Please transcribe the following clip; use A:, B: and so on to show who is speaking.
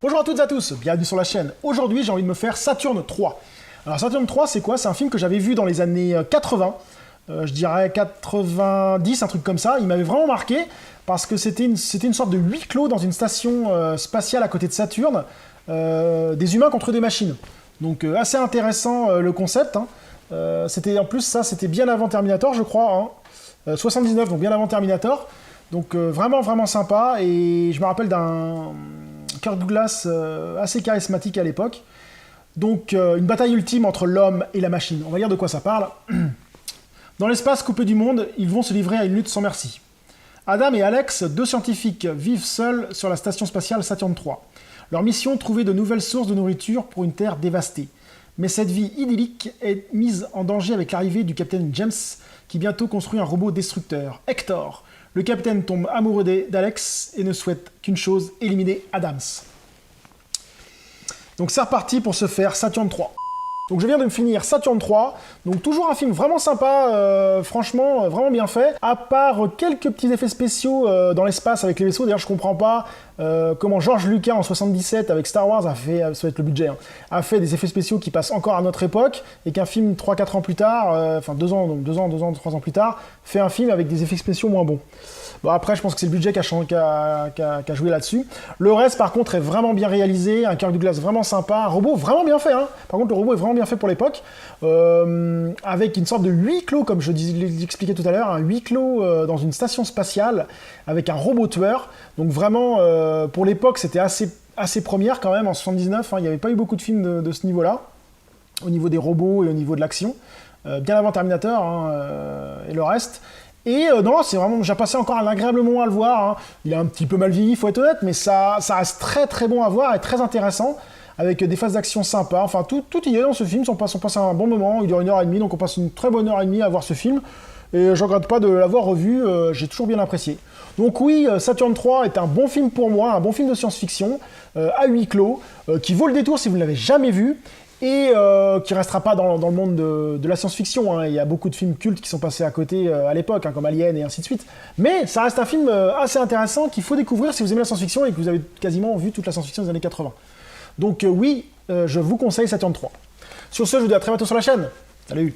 A: Bonjour à toutes et à tous, bienvenue sur la chaîne. Aujourd'hui, j'ai envie de me faire Saturne 3. Alors Saturne 3, c'est quoi? C'est un film que j'avais vu dans les années 80, je dirais 90, un truc comme ça. Il m'avait vraiment marqué parce que c'était une sorte de huis clos dans une station spatiale à côté de Saturne, des humains contre des machines. Donc assez intéressant le concept. En plus, c'était bien avant Terminator, je crois. 79, donc bien avant Terminator. Donc vraiment sympa. Et je me rappelle d'un Kirk Douglas assez charismatique à l'époque. Donc une bataille ultime entre l'homme et la machine. On va dire de quoi ça parle. Dans l'espace coupé du monde, ils vont se livrer à une lutte sans merci. Adam et Alex, deux scientifiques, vivent seuls sur la station spatiale Saturne 3. Leur mission, trouver de nouvelles sources de nourriture pour une Terre dévastée. Mais cette vie idyllique est mise en danger avec l'arrivée du capitaine James, qui bientôt construit un robot destructeur, Hector. Le capitaine tombe amoureux d'Alex et ne souhaite qu'une chose, éliminer Adams. Donc c'est reparti pour se faire Saturne 3. Donc je viens de me finir Saturne 3, donc toujours un film vraiment sympa, franchement vraiment bien fait, à part quelques petits effets spéciaux dans l'espace avec les vaisseaux. D'ailleurs je comprends pas comment George Lucas en 77 avec Star Wars a fait, ça va être le budget, a fait des effets spéciaux qui passent encore à notre époque, et qu'un film 3-4 ans plus tard, enfin 2 ans, 3 ans plus tard, fait un film avec des effets spéciaux moins bons. Bon après je pense que c'est le budget qui a joué là-dessus. Le reste par contre est vraiment bien réalisé, un Kirk Douglas vraiment sympa, un robot vraiment bien fait, par contre le robot est vraiment bien fait pour l'époque, avec une sorte de huis clos, comme je l'expliquais tout à l'heure, un huis clos dans une station spatiale, avec un robot tueur, donc vraiment, pour l'époque, c'était assez première quand même, en 79, il n'y avait pas eu beaucoup de films de ce niveau-là, au niveau des robots et au niveau de l'action, bien avant Terminator, et le reste. Et non, c'est vraiment, j'ai passé encore un agréable moment à le voir, il est un petit peu mal vieilli, faut être honnête, mais ça reste très bon à voir et très intéressant, avec des phases d'action sympas, enfin tout y est dans ce film, on passe un bon moment, il dure 1h30, donc on passe une très bonne heure et demie à voir ce film, et je regrette pas de l'avoir revu, j'ai toujours bien apprécié. Donc oui, Saturne 3 est un bon film pour moi, un bon film de science-fiction, à huis clos, qui vaut le détour si vous ne l'avez jamais vu, et qui restera pas dans le monde de la science-fiction. Il y a beaucoup de films cultes qui sont passés à côté à l'époque, comme Alien et ainsi de suite. Mais ça reste un film assez intéressant qu'il faut découvrir si vous aimez la science-fiction et que vous avez quasiment vu toute la science-fiction des années 80. Donc oui, je vous conseille Saturne 3. Sur ce, je vous dis à très bientôt sur la chaîne. Salut!